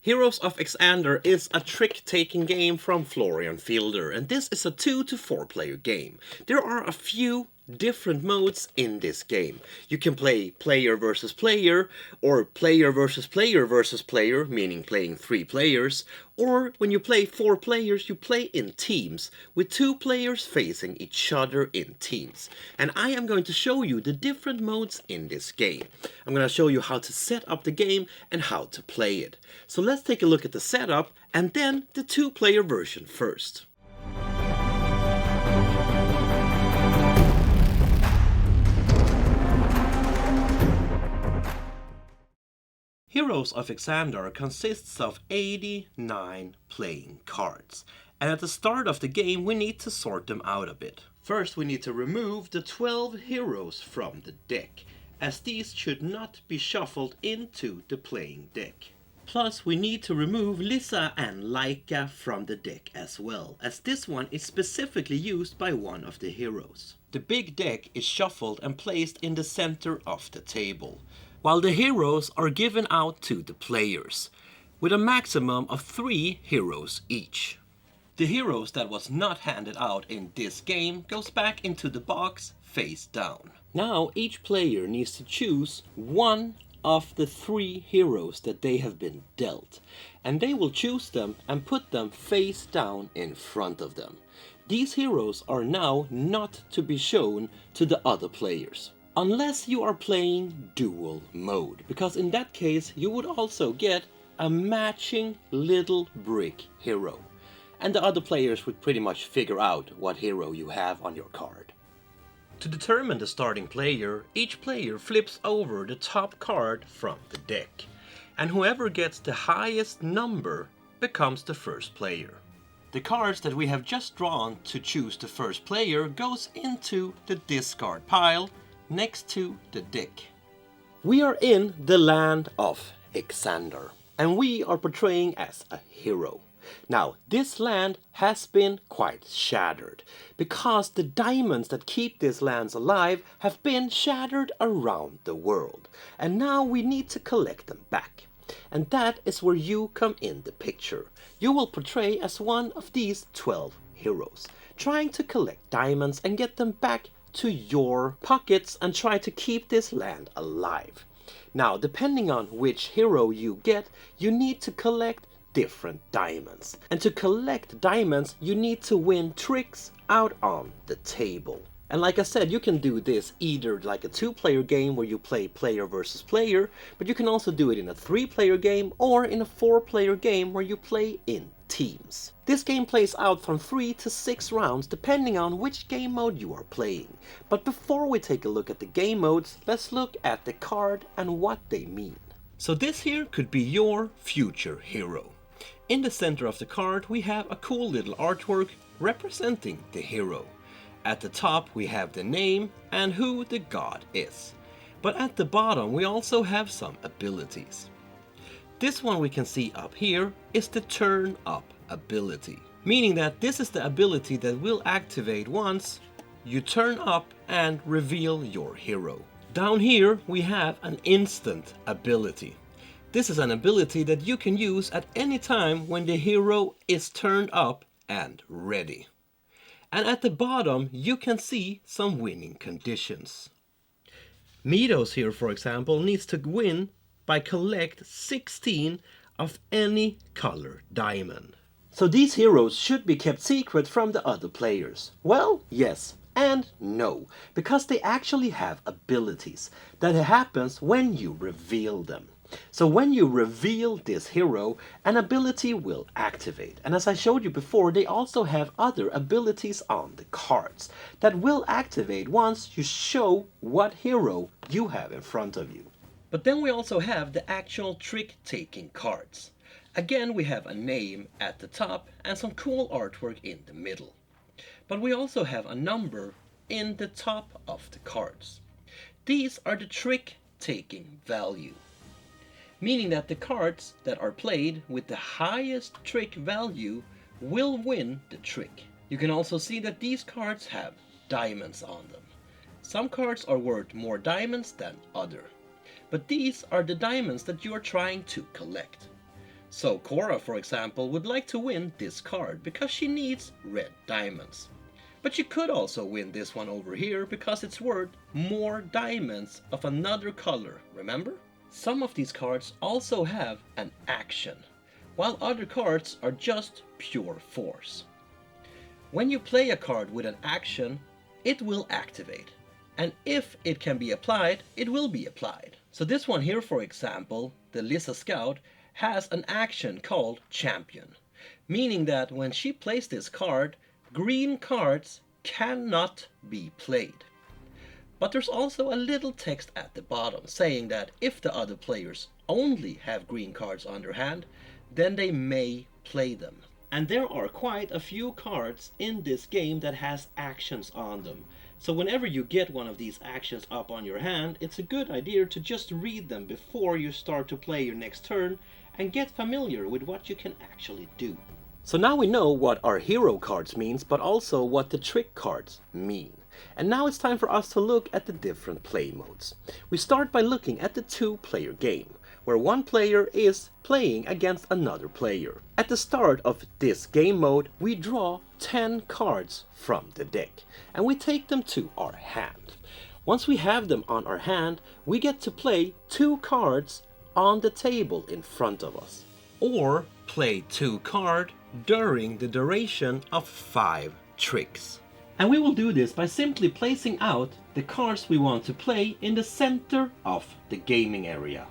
Heroes of Xhandar is a trick-taking game from Florian Fielder, and this is a 2 to 4 player game. There are a few different modes in this game. You can play player versus player, or player versus player versus player, meaning playing 3 players, or when you play 4 players, you play in teams, with 2 players facing each other in teams. And I am going to show you the different modes in this game. I'm going to show you how to set up the game and how to play it. So let's take a look at the setup and then the 2-player version first. Heroes of Xhandar consists of 89 playing cards, and at the start of the game we need to sort them out a bit. First we need to remove the 12 heroes from the deck, as these should not be shuffled into the playing deck. Plus we need to remove Lisa and Laika from the deck as well, as this one is specifically used by one of the heroes. The big deck is shuffled and placed in the center of the table, while the heroes are given out to the players, with a maximum of 3 heroes each. The heroes that was not handed out in this game goes back into the box face down. Now each player needs to choose one of the 3 heroes that they have been dealt, and they will choose them and put them face down in front of them. These heroes are now not to be shown to the other players, unless you are playing Duel mode, because in that case you would also get a matching little brick hero, and the other players would pretty much figure out what hero you have on your card. To determine the starting player, each player flips over the top card from the deck, and whoever gets the highest number becomes the first player. The cards that we have just drawn to choose the first player goes into the discard pile next to the deck. We are in the land of Xhandar, and we are portraying as a hero. Now, this land has been quite shattered, because the diamonds that keep these lands alive have been shattered around the world, and now we need to collect them back. And that is where you come in the picture. You will portray as one of these 12 heroes, trying to collect diamonds and get them back to your pockets and try to keep this land alive. Now, depending on which hero you get, you need to collect different diamonds. And to collect diamonds, you need to win tricks out on the table. And like I said, you can do this either like a 2-player game where you play player versus player, but you can also do it in a 3-player game or in a 4-player game where you play in teams. This game plays out from 3 to 6 rounds depending on which game mode you are playing. But before we take a look at the game modes, let's look at the card and what they mean. So this here could be your future hero. In the center of the card we have a cool little artwork representing the hero. At the top we have the name and who the god is. But at the bottom we also have some abilities. This one we can see up here is the turn up ability, meaning that this is the ability that will activate once you turn up and reveal your hero. Down here we have an instant ability. This is an ability that you can use at any time when the hero is turned up and ready. And at the bottom you can see some winning conditions. Midos here, for example, needs to win by collect 16 of any color diamond. So these heroes should be kept secret from the other players. Well, yes and no, because they actually have abilities that happens when you reveal them. So when you reveal this hero, an ability will activate. And as I showed you before, they also have other abilities on the cards that will activate once you show what hero you have in front of you. But then we also have the actual trick-taking cards. Again, we have a name at the top and some cool artwork in the middle. But we also have a number in the top of the cards. These are the trick-taking value, meaning that the cards that are played with the highest trick value will win the trick. You can also see that these cards have diamonds on them. Some cards are worth more diamonds than other, but these are the diamonds that you are trying to collect. So Cora, for example, would like to win this card because she needs red diamonds. But you could also win this one over here because it's worth more diamonds of another color, remember? Some of these cards also have an action, while other cards are just pure force. When you play a card with an action, it will activate. And if it can be applied, it will be applied. So this one here, for example, the Lisa Scout, has an action called Champion, meaning that when she plays this card, green cards cannot be played. But there's also a little text at the bottom saying that if the other players only have green cards on their hand, then they may play them. And there are quite a few cards in this game that has actions on them. So whenever you get one of these actions up on your hand, it's a good idea to just read them before you start to play your next turn and get familiar with what you can actually do. So now we know what our hero cards means, but also what the trick cards mean. And now it's time for us to look at the different play modes. We start by looking at the two-player game, where one player is playing against another player. At the start of this game mode, we draw 10 cards from the deck, and we take them to our hand. Once we have them on our hand, we get to play 2 cards on the table in front of us, or play 2 cards during the duration of 5 tricks. And we will do this by simply placing out the cards we want to play in the center of the gaming area,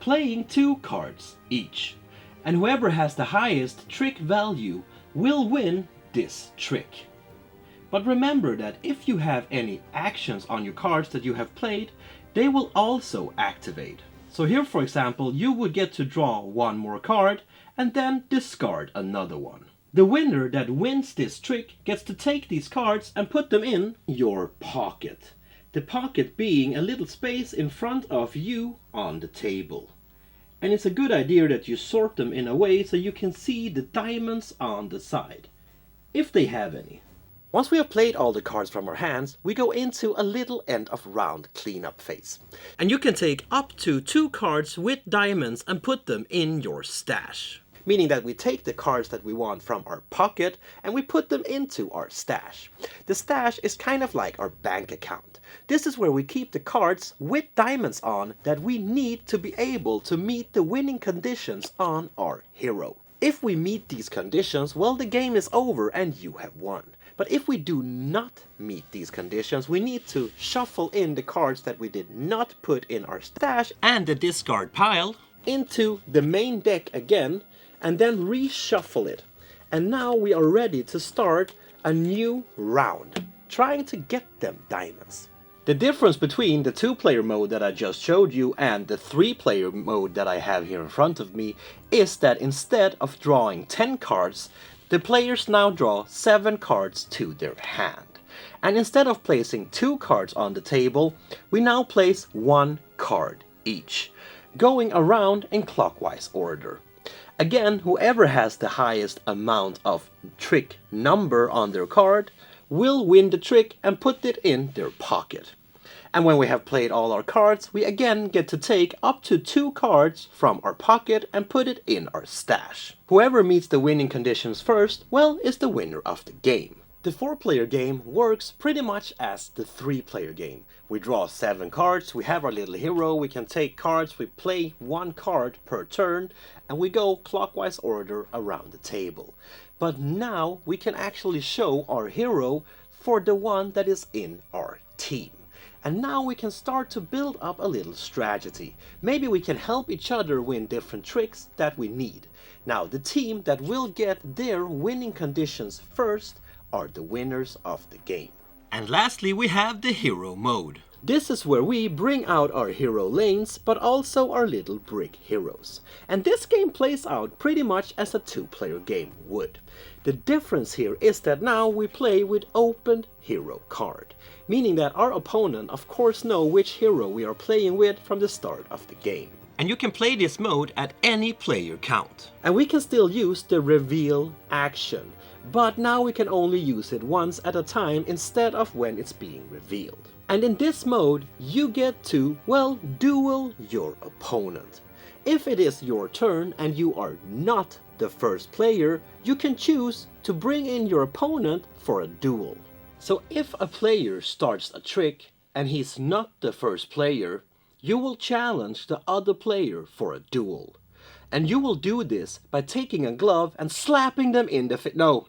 playing 2 cards each. And whoever has the highest trick value will win this trick. But remember that if you have any actions on your cards that you have played, they will also activate. So here, for example, you would get to draw 1 more card and then discard another one. The winner that wins this trick gets to take these cards and put them in your pocket. The pocket being a little space in front of you on the table. And it's a good idea that you sort them in a way so you can see the diamonds on the side, if they have any. Once we have played all the cards from our hands, we go into a little end of round cleanup phase. And you can take up to 2 cards with diamonds and put them in your stash. Meaning that we take the cards that we want from our pocket and we put them into our stash. The stash is kind of like our bank account. This is where we keep the cards with diamonds on that we need to be able to meet the winning conditions on our hero. If we meet these conditions, well, the game is over and you have won. But if we do not meet these conditions, we need to shuffle in the cards that we did not put in our stash and the discard pile into the main deck again, and then reshuffle it. And now we are ready to start a new round, trying to get them diamonds. The difference between the 2-player mode that I just showed you and the 3-player mode that I have here in front of me is that instead of drawing 10 cards, the players now draw 7 cards to their hand. And instead of placing 2 cards on the table, we now place 1 card each, going around in clockwise order. Again, whoever has the highest amount of trick number on their card will win the trick and put it in their pocket. And when we have played all our cards, we again get to take up to 2 cards from our pocket and put it in our stash. Whoever meets the winning conditions first, well, is the winner of the game. The 4-player game works pretty much as the 3-player game. We draw 7 cards, we have our little hero, we can take cards, we play 1 card per turn, and we go clockwise order around the table. But now we can actually show our hero for the one that is in our team. And now we can start to build up a little strategy. Maybe we can help each other win different tricks that we need. Now, the team that will get their winning conditions first are the winners of the game. And lastly, we have the hero mode. This is where we bring out our hero lanes, but also our little brick heroes. And this game plays out pretty much as a 2-player game would. The difference here is that now we play with opened hero card, meaning that our opponent of course know which hero we are playing with from the start of the game. And you can play this mode at any player count. And we can still use the reveal action, but now we can only use it once at a time instead of when it's being revealed. And in this mode, you get to, well, duel your opponent. If it is your turn and you are not the first player, you can choose to bring in your opponent for a duel. So if a player starts a trick and he's not the first player, you will challenge the other player for a duel. And you will do this by taking a glove and slapping them in the face. No,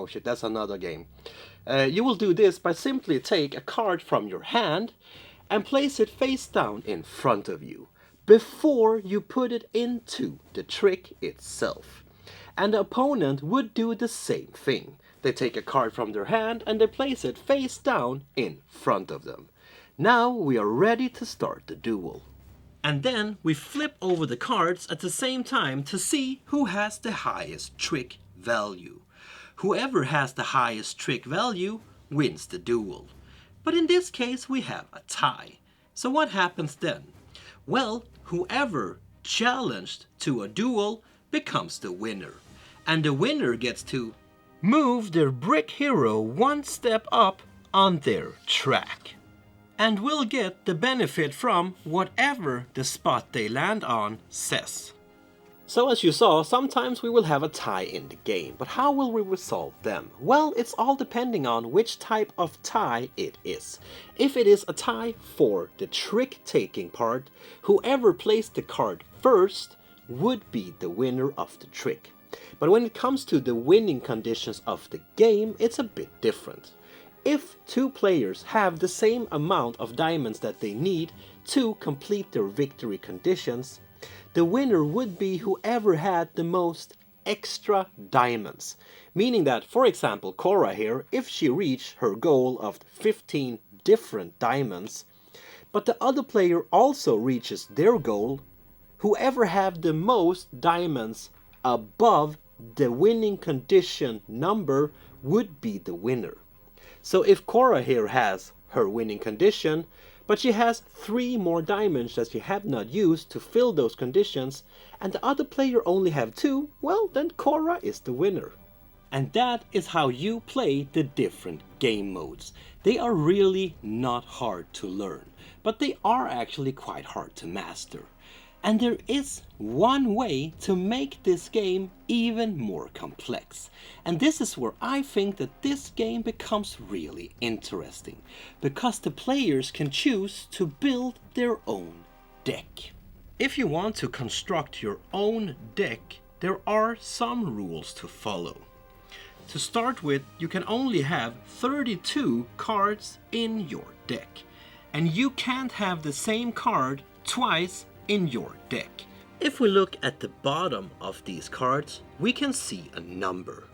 shit, that's another game. You will do this by simply take a card from your hand and place it face down in front of you before you put it into the trick itself. And the opponent would do the same thing. They take a card from their hand and they place it face down in front of them. Now we are ready to start the duel. And then we flip over the cards at the same time to see who has the highest trick value. Whoever has the highest trick value wins the duel. But in this case we have a tie. So what happens then? Well, whoever challenged to a duel becomes the winner. And the winner gets to move their brick hero one step up on their track. And will get the benefit from whatever the spot they land on says. So as you saw, sometimes we will have a tie in the game, but how will we resolve them? Well, it's all depending on which type of tie it is. If it is a tie for the trick-taking part, whoever placed the card first would be the winner of the trick. But when it comes to the winning conditions of the game, it's a bit different. If two players have the same amount of diamonds that they need to complete their victory conditions, the winner would be whoever had the most extra diamonds. Meaning that, for example, Cora here, if she reached her goal of 15 different diamonds, but the other player also reaches their goal, whoever have the most diamonds above the winning condition number would be the winner. So if Cora here has her winning condition, but she has 3 more diamonds that she have not used to fill those conditions, and the other player only have 2, well, then Cora is the winner. And that is how you play the different game modes. They are really not hard to learn, but they are actually quite hard to master. And there is one way to make this game even more complex. And this is where I think that this game becomes really interesting, because the players can choose to build their own deck. If you want to construct your own deck, there are some rules to follow. To start with, you can only have 32 cards in your deck, and you can't have the same card twice in your deck. If we look at the bottom of these cards, we can see a number,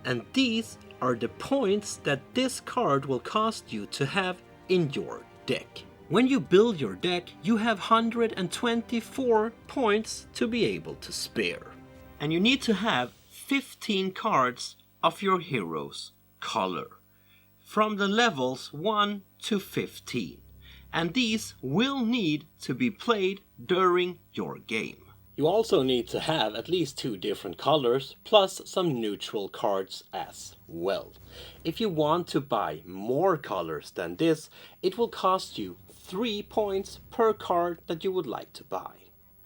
and these are the points that this card will cost you to have in your deck. When you build your deck, you have 124 points to be able to spare, and you need to have 15 cards of your hero's color from the levels 1 to 15. And these will need to be played during your game. You also need to have at least 2 different colors, plus some neutral cards as well. If you want to buy more colors than this, it will cost you 3 points per card that you would like to buy.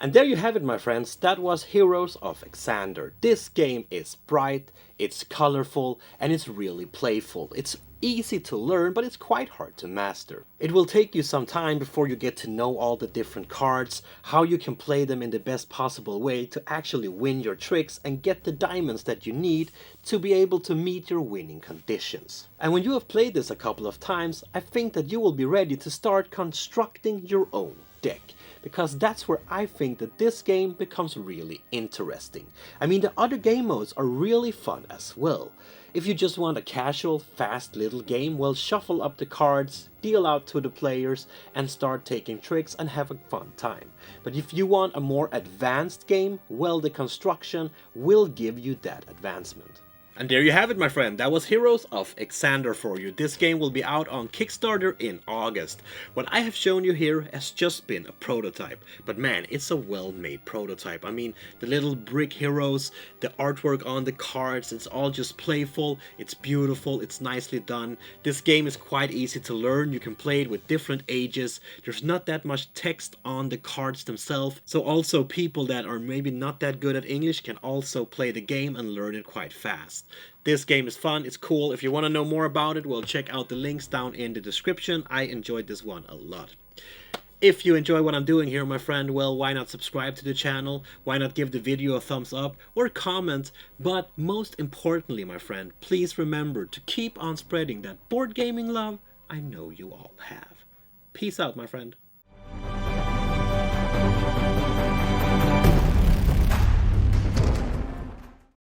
And there you have it, my friends. That was Heroes of Xhandar. This game is bright, it's colorful, and it's really playful. It's easy to learn, but it's quite hard to master. It will take you some time before you get to know all the different cards, how you can play them in the best possible way to actually win your tricks and get the diamonds that you need to be able to meet your winning conditions. And when you have played this a couple of times, I think that you will be ready to start constructing your own deck. Because that's where I think that this game becomes really interesting. I mean, the other game modes are really fun as well. If you just want a casual, fast little game, well, shuffle up the cards, deal out to the players, and start taking tricks and have a fun time. But if you want a more advanced game, well, the construction will give you that advancement. And there you have it, my friend. That was Heroes of Xhandar for you. This game will be out on Kickstarter in August. What I have shown you here has just been a prototype. But man, it's a well-made prototype. I mean, the little brick heroes, the artwork on the cards, it's all just playful, it's beautiful, it's nicely done. This game is quite easy to learn. You can play it with different ages. There's not that much text on the cards themselves. So also people that are maybe not that good at English can also play the game and learn it quite fast. This game is fun, it's cool. If you want to know more about it, well, check out the links down in the description. I enjoyed this one a lot. If you enjoy what I'm doing here, my friend, well, why not subscribe to the channel? Why not give the video a thumbs up or comment? But most importantly, my friend, please remember to keep on spreading that board gaming love I know you all have. Peace out, my friend.